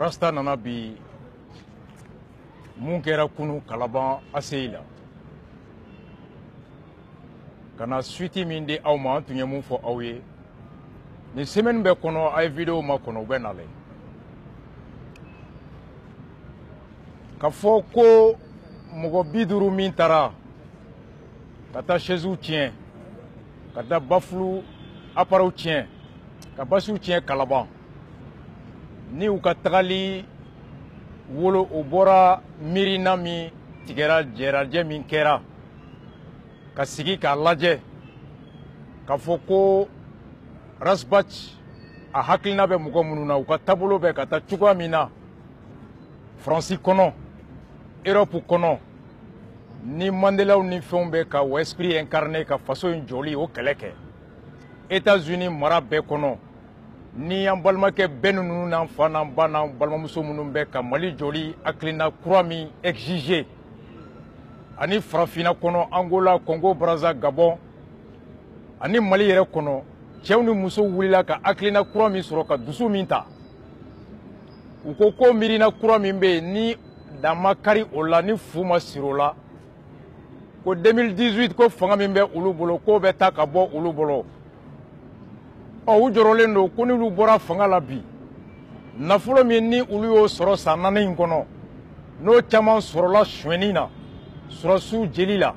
Rasta nana bi mun kɛra kunu Kalaban ACI la kana suite min di aw ma an tun ye mun fɔ aw ye ni semaine bɛ kɔnɔ a ye vidéo ma kɔnɔ u bɛ nalen ka fɔ ko mɔgɔ 50 min taara ka taa chaise tiɲɛ ka taa bafulu appareil tiɲɛ ka basiw tiɲɛ Kalaban ni u ka tagali wolo o bɔra miirina min tigɛra jɛrajɛ min kɛra ka sigi k'a lajɛ ka fɔ ko Rasbach a hakilina bɛ mɔgɔ minnu na u ka taabolo bɛ ka taa cogoya min na Faransi kɔnɔ Europe kɔnɔ ni Mandelaw ni fɛnw bɛ ka o esprit incarné ka faso in jɔli o kɛlɛ kɛ États-Unis mara bɛɛ kɔnɔ ni an balimakɛ bɛɛ ninnu n'an fa n'an ba n'an balimamuso minnu bɛ ka Mali jɔli hakilina kura min exiger ani farafinna kɔnɔ Angola Congo Brazza Gabon ani Mali yɛrɛ kɔnɔ cɛw ni musow wulila ka hakilina kura min sɔrɔ ka dusu min ta u ko ko miirina kura min bɛ yen ni dan ma kari o la ni fu ma siri o la ko 2018 ko fanga min bɛ olu bolo k'o bɛ taa ka bɔ olu bolo u jɔrɔlen don ko n'olu bɔra fanga la bi nafolo min ni olu y'o sɔrɔ san 4 in kɔnɔ n'o caman sɔrɔla suɲɛni na sɔrɔsiw jeli la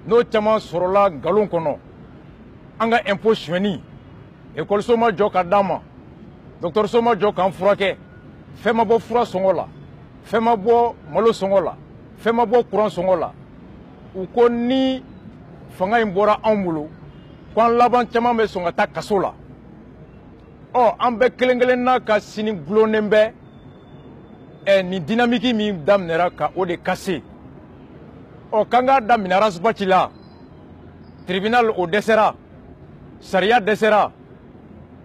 n'o caman sɔrɔla nkalon kɔnɔ an ka impôt suɲɛni ekɔliso ma jɔ ka d'an ma dɔgɔtɔrɔso ma jɔ k'an furakɛ fɛn ma bɔ fura sɔngɔ la fɛn ma bɔ malo sɔngɔ la fɛn ma bɔ courant sɔngɔ la u ko ni fanga in bɔra anw bolo k'an laban caman bɛ sɔn ka taa kaso la an bɛɛ kelen kelen na ka sini gulonnen bɛ nin dynamique min daminɛra ka o de kase k'an k'a daminɛ Rasbach la tribunal o dɛsɛra sariya dɛsɛra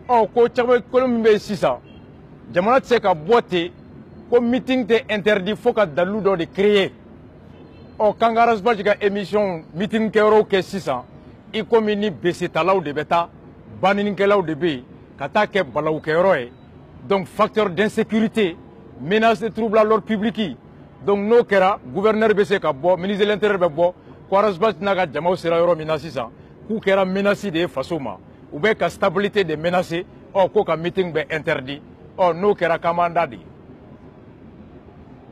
ko caman kolo min bɛ yen sisan jamana tɛ se ka bɔ ten ko meeting tɛ interdit fo ka dalilu dɔ de créer k'an ka Rasbach ka émission meeting kɛyɔrɔw kɛ sisan i komi ni bese talaw de bɛ taa baninikɛlaw de bɛ yen ka taa kɛ balawukɛyɔrɔ ye donc facteur d'insécurité menace de trouble à l'ordre public donc n'o kɛra gouverneur bɛ se ka bɔ ministre de l'intérieur bɛ bɔ ko Rasbach n'a ka jamaw sera yɔrɔ min na sisan k'u kɛra menace de ye faso ma u bɛ ka stabilité de menacer ko ka meeting bɛ interdit n'o kɛra k'an b'an da de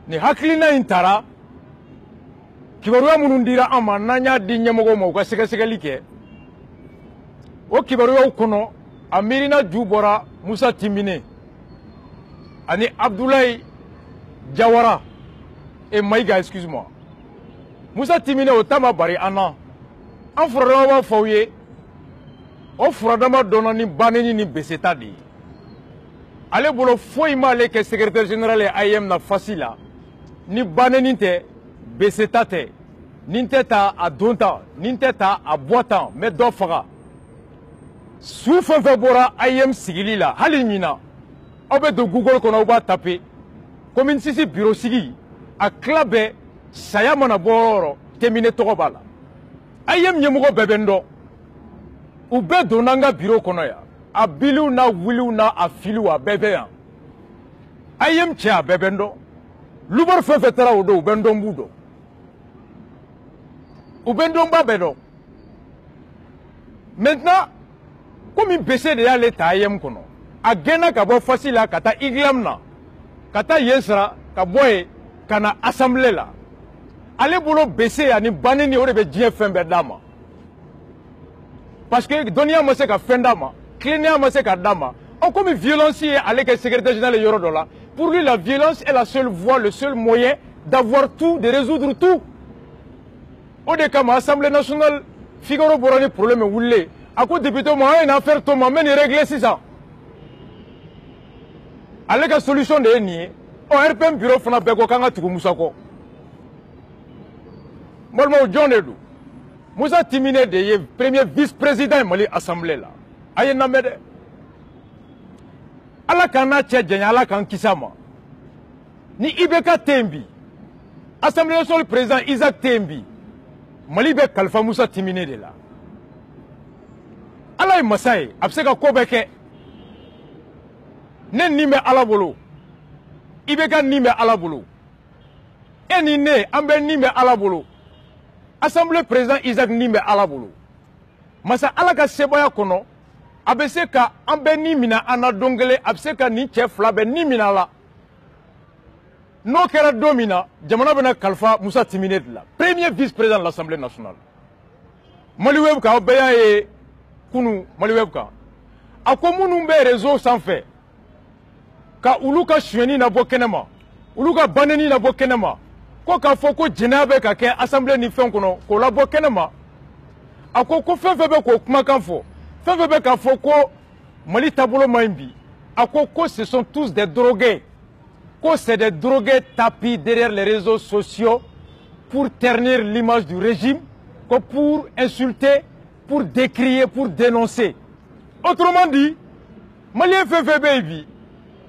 nin hakilina in taara kibaruya minnu dira an ma n'an y'a di ɲɛmɔgɔw ma u ka sɛgɛsɛgɛli kɛ o kibaruyaw kɔnɔ a miirina ju bɔra Musa Timbine ani Abdoulaye Jawara Maïga excuse-moi Musa Timbine o ta ma bari an na an furadama b'a fɔ aw ye o furadama dɔnna ni baneni ni beseta de ye ale bolo foyi m'ale kɛ secrétaire général ye AIM na fasi la ni baneni tɛ beseta tɛ nin tɛ ta a don tan nin tɛ ta a bɔ tan n bɛ dɔ faga su fɛn fɛn bɔra AIM sigili la hali ɲina aw bɛ don Google kɔnɔ aw b'a taper commune 6 bureau sigi a tila bɛɛ saya mana bɔ yɔrɔ Timbine tɔgɔ b'a la AIM ɲɛmɔgɔ bɛɛ bɛ n dɔn u bɛɛ donna an ka bureau kɔnɔ yan a biliw n'a wiliw n'a a filiw a bɛɛ bɛ yan AIM cɛ a bɛɛ bɛ n dɔn Lubaro fɛn fɛn taara o don u bɛ n dɔn b'u dɔn u bɛ n dɔn ba bɛɛ dɔn maintenant komi bese de y'ale ta AIM kɔnɔ a gɛnna ka bɔ fasi la ka taa IGLAM na ka taa yen sara ka bɔ yen ka na assemblée la ale bolo bese ani baneni o de bɛ diɲɛ fɛn bɛɛ d'a ma parce que dɔnniya ma se ka fɛn d'a ma tilennenya ma se ka d'a ma komi violence ye ale kɛ secrétaire général yɔrɔ dɔ la pour lui la violence est la seule voie le seul moyen d'avoir tout de résoudre tout o de kama assemblée nationale Figaro bɔra ni problème wulilen a ko député ma an ye nin affaire to ma n bɛ nin régler sisan ale ka solution de ye nin ye RPM bureau fana bɛɛ ko k'an ka tugu Musa kɔ n balimaw jɔn de don Musa Timbine de ye premier vice-président ye Mali assemblée la a ye n lamɛn dɛ ala k'an n'a cɛ janya ala k'an kisi a ma ni IBK tɛ yen bi assemblée nationale président Isaac tɛ yen bi Mali bɛ kalifa Musa Timbine de la ala ye masa ye a bɛ se ka ko bɛɛ kɛ ne ni bɛ Ala bolo i bɛ ka ni bɛ Ala bolo e ni ne an bɛ ni bɛ Ala bolo assemblée président Isaac ni bɛ Ala bolo masa Ala ka sebaya kɔnɔ a bɛ se ka an bɛ ni mina an na don kelen a bɛ se ka nin cɛ fila bɛ ni mina la n'o kɛra don min na jamana bɛna kalifa Musa Timine de la premier vice président de l'Assemblée nationale Maliweb ka aw bɛɛ y'a ye kunu Maliweb kan a ko minnu bɛ réseau sanfɛ ka olu ka suyɛni na bɔ kɛnɛma olu ka baneni na bɔ kɛnɛma ko k'a fɔ ko jɛnɛya bɛ ka kɛ assemblée ni fɛn kɔnɔ k'o la bɔ kɛnɛma a ko fɛn fɛn bɛ k'o kumakan fɔ fɛn fɛn bɛ k'a fɔ ko Mali taabolo man ɲi bi a ko ce sont tous des drogués que c'est des drogués tapis derrière les réseaux sociaux pour ternir l'image du régime, que pour insulter, pour décrier, pour dénoncer. Autrement dit, Malien fait baby,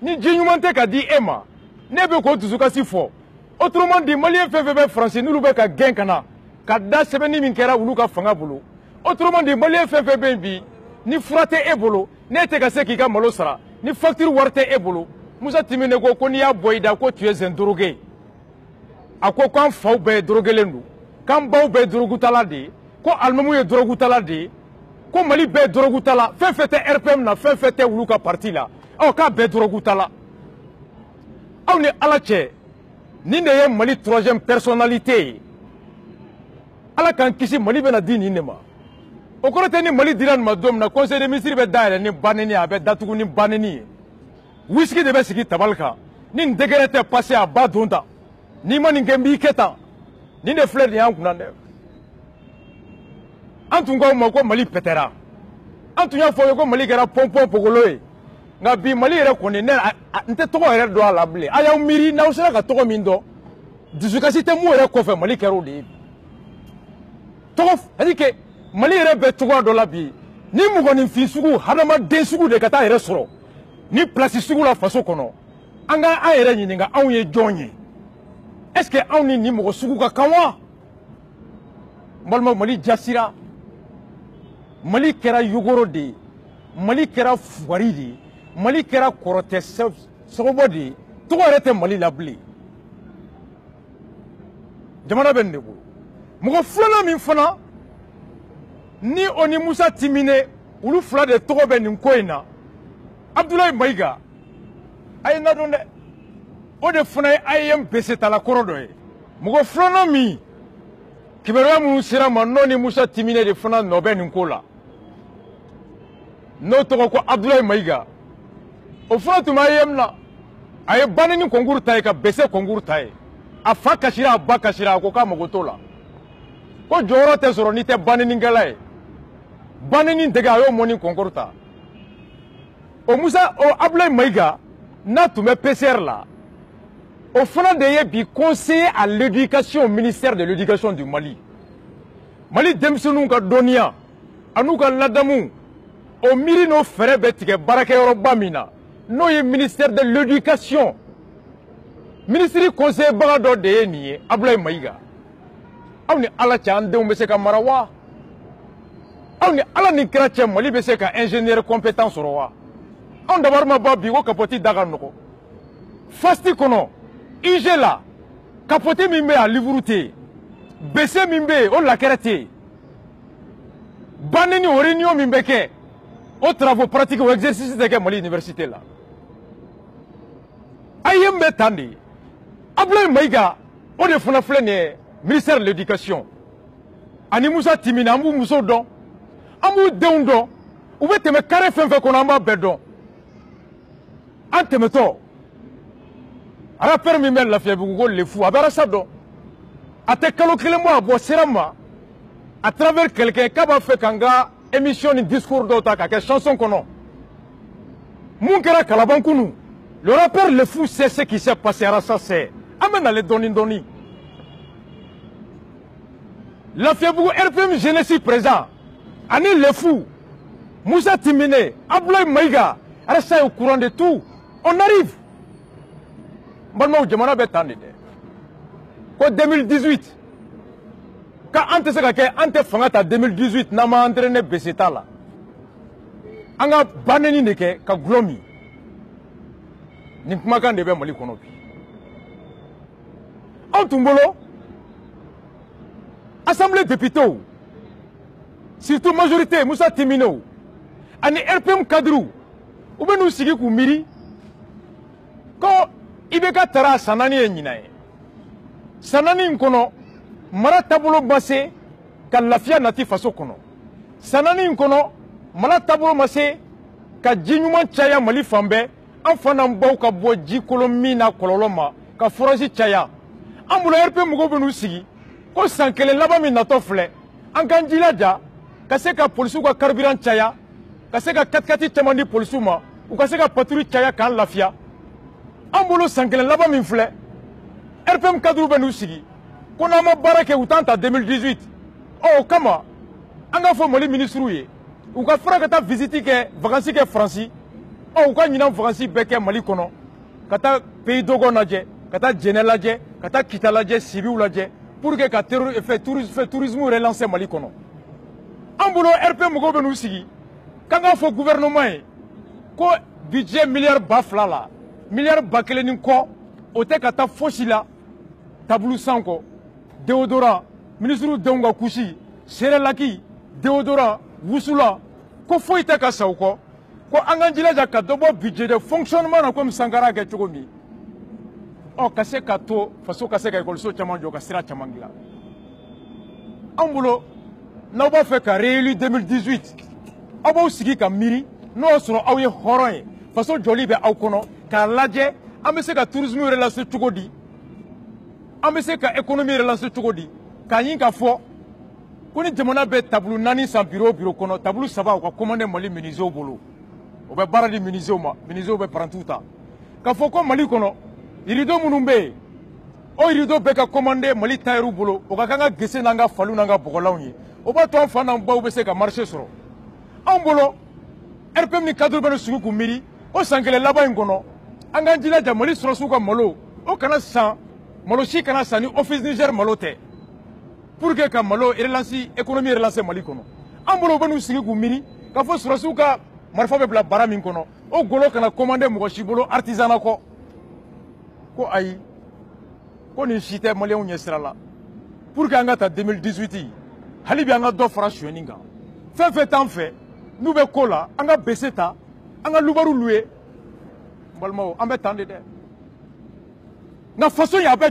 ni Djignumante ka di Emma, ne be ko tuzukasi fo. Autrement dit, Malien fait français, nous le ka genkana, ka da sebeni min kera ulu ka fanga bolo. Autrement dit, Malien fait baby, ni frate ebolo, ne te ka se ki ka malo sara, ni facture warte ebolo. Musa Timine ko n'i y'a bɔ i da ko tu es un drogué a ko k'an faw bɛɛ droguelen don k'an baw bɛɛ drogutala de ye ko alimamu ye drogutala de ye ko Mali bɛɛ drogutala fɛn fɛn tɛ RPM na fɛn fɛn tɛ wulu ka parti la k'a bɛɛ drogutala aw ni Ala cɛ nin de ye Mali troisième personnalité ye Ala k'an kisi Mali bɛna di nin de ma o kɔrɔ tɛ ni Mali dira nin ma don min na conseil des ministres bɛ dayɛlɛ ni baneni a bɛ datugu ni baneni ye whisky de bɛ sigi tabali kan ni nin degré tɛ passé a ba don ta n'i ma nin kɛ n b'i kɛ tan nin de filɛ nin y'an kunna dɛ an tun k'aw ma ko Mali pɛtɛra an tun y'a fɔ aw ye ko Mali kɛra pɔnpɔn pogolo ye nka bi Mali yɛrɛ kɔni n tɛ tɔgɔ yɛrɛ dɔn a la bilen a y'aw miiri n'aw sera ka tɔgɔ min dɔn dusukasi tɛ mun yɛrɛ kɔfɛ Mali kɛra o de ye tɔgɔ c'est-à-dire que Mali yɛrɛ bɛ cogoya dɔ la bi ni mɔgɔninfin sugu hadamaden sugu de ka taa yɛrɛ sɔrɔ ni place sugu la faso kɔnɔ an ka an yɛrɛ ɲininka anw ye jɔn ye est-ce que anw ni nin mɔgɔ sugu ka kan wa n balima Mali jasira Mali kɛra yogoro de ye Mali kɛra fugari de ye Mali kɛra kɔrɔtɛ sɔgɔbɔ de ye tɔgɔ yɛrɛ tɛ Mali la bilen jamana bɛ nin de bolo mɔgɔ filanan min fana ni o ni Musa Timine olu fila de tɔgɔ bɛ nin ko in na Abdoulaye Maïga a ye nadɔn dɛ o de fana ye AEM-PC talakɔrɔ dɔ ye mɔgɔ filanan min kibaruya minnu sera ma n'o ni Musa Timine de fana nɔ bɛ nin ko la n'o tɔgɔ ko Abdoulaye Maïga o fana tun bɛ AEM na a ye baneni concours ta ye ka BC concours ta ye a fa kasira a ba kasira a ko k'a mago t'o la ko jɔyɔrɔ tɛ sɔrɔ n'i tɛ banenikɛla ye baneni dege a y'o mɔni concours ta o Abdoulaye Maïga n'a tun bɛ PCR la o fana de ye bi conseiller à l'éducation au ministère de l'éducation du Mali Mali denmisɛnninw ka dɔnniya an'u ka ladamu o miiri n'o fɛɛrɛ bɛ tigɛ baarakɛyɔrɔba min na n'o ye ministère de l'éducation ministre conseiller baga dɔ de ye nin ye Abdoulaye Maïga aw ni Ala cɛ an denw bɛ se ka mara wa aw ni Ala ni kira cɛ Mali bɛ se ka ingénieur compétent sɔrɔ wa anw dabari ma ban bi ko kapoti da ka nɔgɔ fasti kɔnɔ IG la kapoti min bɛ yen a livre tɛ yen BC min bɛ yen o lakɛrɛ tɛ yen banni o réunion min bɛ kɛ o travaux pratiques o exercice tɛ kɛ Mali université la AEM bɛ tan de Abdoulaye Maïga o de fana filɛ nin ye ministère de l'éducation ani Musa Timine an b'u muso dɔn an b'u denw dɔn u bɛ tɛmɛ carré fɛn fɛn kɔnɔ an b'a bɛɛ dɔn an tɛmɛtɔ rappeur min bɛ Lafiyabugu ko Lefu a bɛ arasa dɔn a tɛ kalo kelen bɔ a bɔ sira ma à travers quelqu'un k'a b'a fɛ k'an ka émission ni discours dɔw ta k'a kɛ chanson kɔnɔ mun kɛra Kalaban kunu le rappeur Lefu sait ce qui s'est passé arasa c'est an bɛ nale dɔɔni dɔɔni Lafiyabugu RPM jeunesse présent ani Lefu Musa Timine Abdoulaye Maïga arasa est au courant de tout on arrive balimaw jamana bɛ tan de dɛ ko 2018 ka an tɛ se ka kɛ an tɛ fanga ta 2018 n'an ma entraîné BC ta la an ka baneni de kɛ ka gulɔ min nin kumakan de bɛ Mali kɔnɔ bi anw tun bolo assemblée députés surtout majorité Musa Timinew ani RPM cadre u bɛ n'u sigi k'u miiri ko IBK taara san 4 ye ɲinan ye san 4 in kɔnɔ mara taabolo ma se ka lafiya nati faso kɔnɔ san 4 in kɔnɔ mara taabolo ma se ka ji ɲuman caya Mali fan bɛɛ an fana baw ka bɔ ji kolon min na kɔlɔlɔ ma ka forage caya an bolo RPM mɔgɔw bɛ n'u sigi ko san kelen laban min natɔ filɛ an k'an jilaja ka se ka polisiw ka carburant caya ka se ka 4x4 caman di polisiw ma u ka se ka patrouille caya k'an lafiya an bolo san kelen laban min filɛ RPM cadre bɛ n'u sigi ko n'an ma baara kɛ u t'an ta 2018 o kama an k'a fɔ Mali ministres ye u ka fara ka taa visite kɛ vacances kɛ Faransi u ka ɲinan vacances bɛɛ kɛ Mali kɔnɔ ka taa Pays Dogon lajɛ ka taa Djéné lajɛ ka taa Kita lajɛ Sibiu lajɛ pour que ka tourisme relancer Mali kɔnɔ an bolo RPM mɔgɔw bɛ n'u sigi k'an k'a fɔ gouvernement ye ko budget miliyari 2,000 la miliyari 1,000 ni kɔ o tɛ ka taa fosi la tableau san kɔ déodorant ministre denw ka kusi serelaki déodorant wusula ko foyi tɛ ka sa u kɔ ko an k'an jilaja ka dɔ bɔ budget de fonctionnement na komi Sankara kɛ cogo min ka se ka to faso ka se ka école caman jɔ ka sira caman dilan an bolo n'aw b'a fɛ ka réélu 2018 aw b'aw sigi ka miiri n'o y'a sɔrɔ aw ye hɔrɔn ye faso jɔli bɛ aw kɔnɔ k'a lajɛ an bɛ se ka tourisme relancer cogo di an bɛ se ka économie relancer cogo di k'a ɲini k'a fɔ ko ni jamana bɛ tableau 4 san bureau o bureau kɔnɔ tableau 3 u ka commandé Mali menuisiers bolo o bɛ baara di menuisiers ma menuisiers bɛ parantiw ta k'a fɔ ko Mali kɔnɔ rideau minnu bɛ yen o rideau bɛɛ ka commandé Mali tailleur bolo o ka kan ka gese n'an ka faliw n'an ka bɔgɔlanw ye o b'a to an fa n'an baw bɛ se ka marché sɔrɔ anw bolo RPM ni cadre bɛ sigi k'u miiri o san kelen laban in kɔnɔ an k'an jilaja Mali sɔrɔsiw ka malo o kana san malo si kana san ni office Niger malo tɛ pour que ka malo relance économie relance Mali kɔnɔ an bolo u bɛ n'u sigi k'u miiri k'a fɔ sɔrɔsiw ka marifa bɛ bila baara min kɔnɔ o golo kana commandé mɔgɔ si bolo artisanat kɔ ko ayi ko nin si tɛ maliyɛnw ɲɛ sira la pour que an ka ta 2018 hali bi an ka dɔ fara sonyɛni kan fɛn fɛn t'an fɛ n'u bɛ ko la an ka bese ta an ka lubaru louer n balimaw an bɛ tan de dɛ nka faso in a bɛ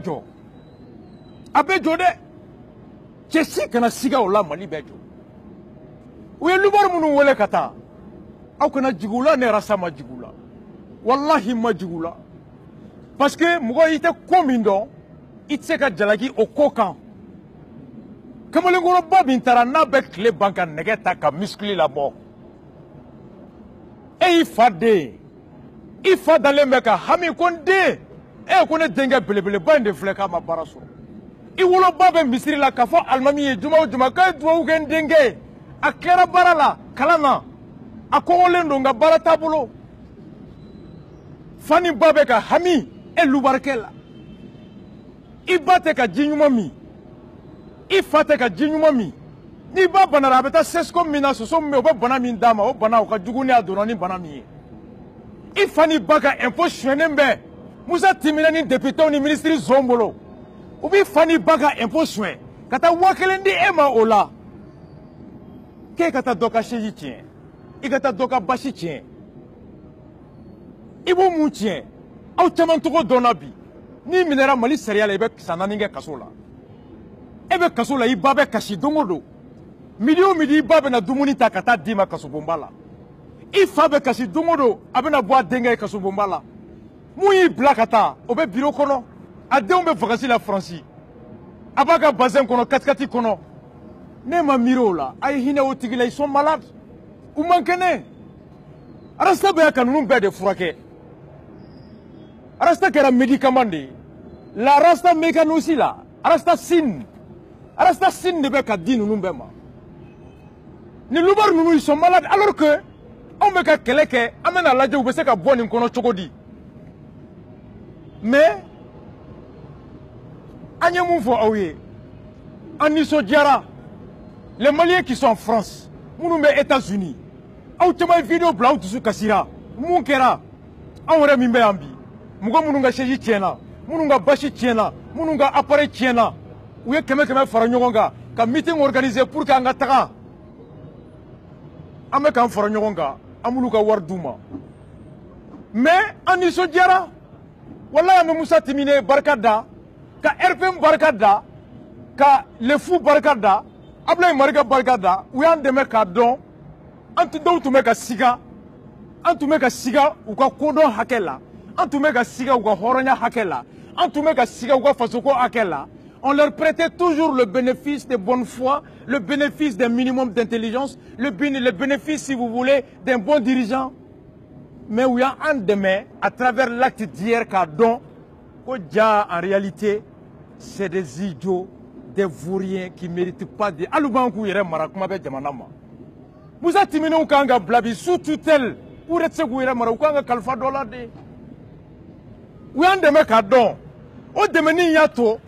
jɔ dɛ cɛ si kana siga o la Mali bɛ jɔ u ye lubaru minnu wele ka taa aw kana jigin u la ne rasa ma jigin u la walahi ma jigin u la parce que mɔgɔ i tɛ ko min dɔn i tɛ se ka jalaki o ko kan kamalenkɔrɔba min taara n'a bɛ tile ban ka nɛgɛ ta ka muscle labɔ e y'i fa den i fa dalen bɛ ka hami ko n den ko ne denkɛ belebeleba in de filɛ k'a ma baara sɔrɔ i woloba bɛ misiri la k'a fɔ alimami ye juma o juma k'a ye duwawu kɛ n denkɛ a kɛra baara la kalan na a kɔngɔlen don nka baara t'a bolo fa ni ba bɛ ka hami lubarikɛ la i ba tɛ ka ji ɲuman min i fa tɛ ka ji ɲuman min n'i ba banara a bɛ taa CSCOM min na soso min bɛ yen o bɛ bana min d'a ma o bana o ka jugu ni a donna ni bana min ye i fa ni ba ka impôt sonyɛnen bɛ Musa Timinew ni députés ni ministres zon bolo u b'i fa ni ba ka impôt sonya ka taa 1000 di e ma o la k'e ka taa dɔ ka chaise tiɲɛ i ka taa dɔ ka basi tiɲɛ i b'o mun tiɲɛ aw caman tɔgɔ dɔnna bi n'i minɛra Mali sariya la i bɛ san 4 kɛ kaso la e bɛ kaso la i ba bɛ kasi don o don midi o midi i ba bɛna dumuni ta ka taa d'i ma kasobonba la i fa bɛ kasi don o don a bɛna bɔ a denkɛ ye kasobonba la mun y'i bila ka taa o bɛ bureau kɔnɔ a denw bɛ vacances la Faransi a b'a ka bazin kɔnɔ 4x4 kɔnɔ ne ma miiri o la a ye hinɛ o tigi la ils sont malades u man kɛnɛ arasta bɛ ka ninnu bɛɛ de furakɛ arasta kɛra médicament de ye la rasta mécanossi la arasta sin de bɛ ka di ninnu bɛɛ ma ni lubaru ninnu ils sont malades alors que anw bɛ ka kɛlɛ kɛ an bɛna lajɛ u bɛ se ka bɔ nin kɔnɔ cogo di mais an ye mun fɔ aw ye an nisɔndiyara les Maliens qui sont en France minnu bɛ États-Unis aw caman ye vidéo bila aw dusu kasira mun kɛra anw yɛrɛ min bɛ yan bi mɔgɔ minnu ka chaise tiɲɛna minnu ka bâche tiɲɛna minnu ka appareil tiɲɛna u ye kɛmɛ fara ɲɔgɔn kan ka meeting organiser pour que an ka taga an bɛ k'an fara ɲɔgɔn kan an b'olu ka wari d'u ma mais an nisɔndiyara walahi an bɛ Musa Timine barika da ka RPM barika da ka Le Fou barika da Ablaye Mariga barika da u y'an dɛmɛ k'a dɔn an dɔw tun bɛ ka siga an tun bɛ ka siga u ka kodɔn hakɛ la an tun bɛ ka siga u ka hɔrɔnya hakɛ la an tun bɛ ka siga u ka fasoko hakɛ la on leur prêtait toujours le bénéfice de bonne foi, le bénéfice d'un minimum d'intelligence, le bénéfice, si vous voulez, d'un bon dirigeant. Mais où il y a un demain, à travers l'acte d'hier, en réalité, c'est des idiots, des vauriens qui ne méritent pas de... Alubankou yere mara kuma be jamana ma. Musa Timine u kanga blabi sous tutelle ou retseku yere mara u kanga kalfa dola de. Ou yan deme ka don. O deme ni yato.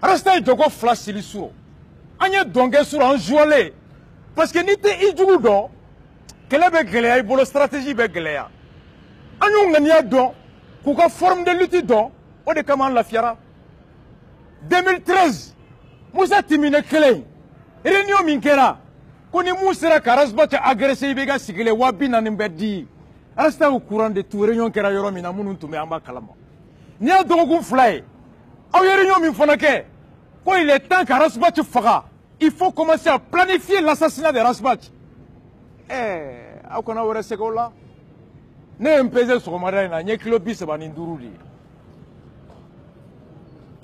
Rasta jogo flash li suro. Anye donge suro en jouer parce que ni te ijugu do kele be geleya ibolo stratégie be geleya. Anyu ngania don ku ka forme de lutte don o de kama la fiara. 2013 Musa Timine kele réunion min kera ko ni Musa Karasba te agressé be ga sigile wabi na mbedi. Rasta au courant de tout réunion kera yoro mina munu tume amba kalama. Ni a dogu fly. Aw réunion min fona ke quand il est temps qu'à Rasbach faga, il faut commencer à planifier l'assassinat de Rasbach. Eh, on a vu ce là. Ne mpeze sur marina, ne kilo bis baninduruli.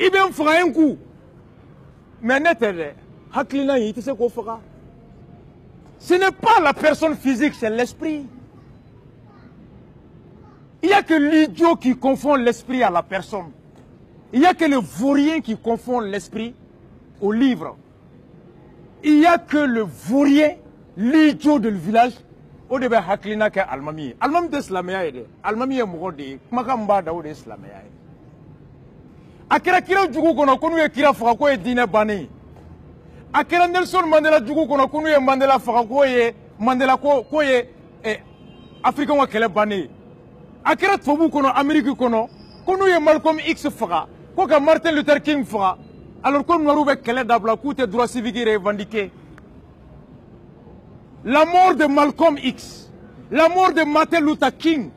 Il bien fera un coup. Mais n'était haklina yiti se ko faga. Ce n'est pas la personne physique, c'est l'esprit. Il n'y a que l'idiot qui confond l'esprit à la personne. Il n'y a que le vaurien qui confond l'esprit au livre. Il n'y a que le vaurien, l'idiot du village, au début haklina ke almami. Almami de slamaya ede. Almami e mugode. Makamba da de slamaya. Akira kira jugu kono konu e kira faga ko e dine bani. Akira Nelson Mandela jugu kono konu e Mandela faga ko e Mandela ko e Africain wa kele bani. Akira tobu kono Amerique kono konu e Malcolm X faga. Quand Martin Luther King fera, alors qu'on nous a quel d'abla coûte droit civique revendiqué. La mort de Malcolm X, la mort de Martin Luther King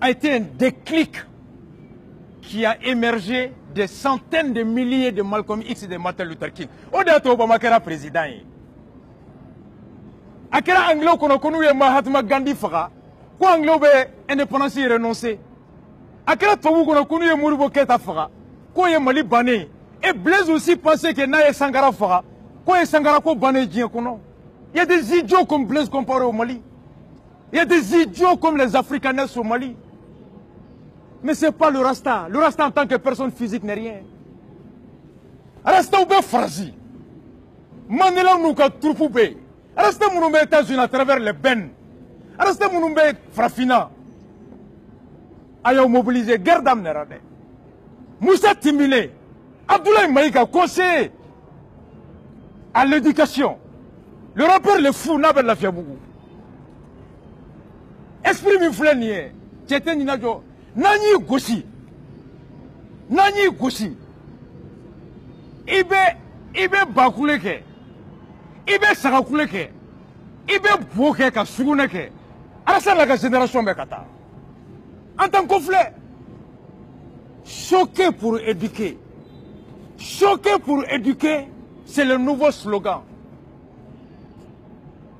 a été un déclic qui a émergé des centaines de milliers de Malcolm X et de Martin Luther King. Au-delà Obama qui era président. Akira anglo kono konu ye Mahatma Gandhi fera, quoi anglo be indépendance renoncé. Akira tobu kono kunu ye Modibo Keïta faga ko ye Mali bané et Blaise aussi pensait que na ye Sankara faga ko ye Sankara ko bané djien kono. Il y a des idiots comme Blaise comparé au Mali. Il y a des idiots comme les Africanais au Mali. Mais c'est pas le Rasta. Le Rasta en tant que personne physique n'est rien. Rasta ou bien Frazi. Mandela nous ka troupe be. Rasta mounoumbe États-Unis à travers les bennes. Rasta mounoumbe Frafina. Ayo mobilisé guerre d'Amnerade. Musa Timine, Abdoulaye Maïga, conseiller à l'éducation. Le rappeur Le Fou n'a pas la fiabougou. Esprit miflenier, Tchéten Ninajo, Nani Goshi. Nani Goshi. Ibe Bakuleke. Ibe Sarakuleke. Ibe Boke Kasuguneke. Asa la génération Bekata. En tant que conflit, choqué pour éduquer. Choqué pour éduquer, c'est le nouveau slogan.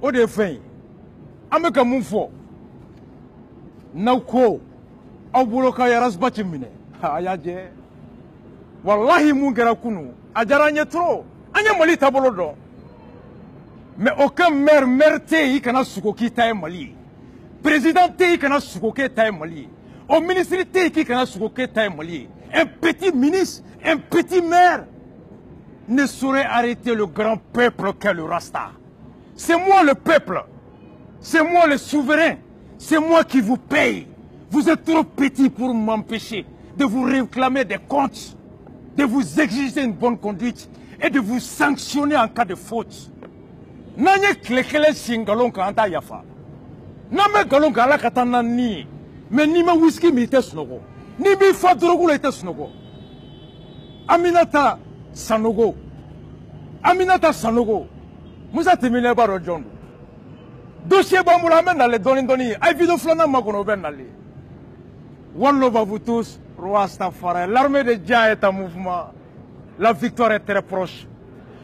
Au défin, Ameka Moufo, Nauko, Abuloka Yarasbatimine, Ayadje, Wallahi Mungerakunu, Adjaranye trop, Anya Mali Tabolodo. Mais aucun maire Tei kana Sukoki Tae Mali. Président Tei kana Sukoki Tae Mali. Au ministre qui kana Sukoki Tae Mali. Un petit ministre, un petit maire ne saurait arrêter le grand peuple qu'est le Rasta. C'est moi le peuple. C'est moi le souverain. C'est moi qui vous paye. Vous êtes trop petit pour m'empêcher de vous réclamer des comptes, de vous exiger une bonne conduite et de vous sanctionner en cas de faute. Nanye klekele singalon kanta yafa. Name galon kala katana ni. Mais ni ma whisky mi te snogo. Ni mi fa drogu le te snogo. Aminata Sanogo. Aminata Sanogo. Musa temine baro John. Dossier Bamboula men dans les doni. Ay vidéo flana makono ben nali. One love à vous tous. Roi Stafara. L'armée de Dja est un mouvement. La victoire est très proche.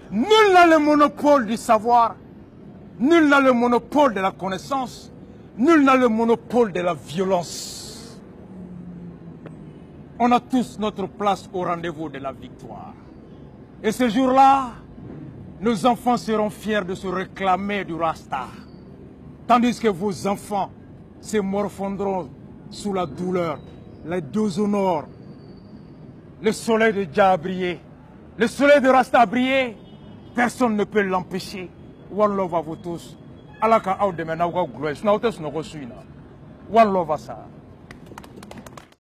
Nul n'a le monopole du savoir. Nul n'a le monopole de la connaissance. Nul n'a le monopole de la violence. On a tous notre place au rendez-vous de la victoire. Et ce jour-là, nos enfants seront fiers de se réclamer du Rasta. Tandis que vos enfants se morfondront sous la douleur, les deux honneurs. Le soleil de Dja a brillé. Le soleil de Rasta a brillé. Personne ne peut l'empêcher. One love à vous tous. Allah ka aw dɛmɛ n'aw ka gulɔ ye sinon aw tɛ sunɔgɔ su in na. One love à ça.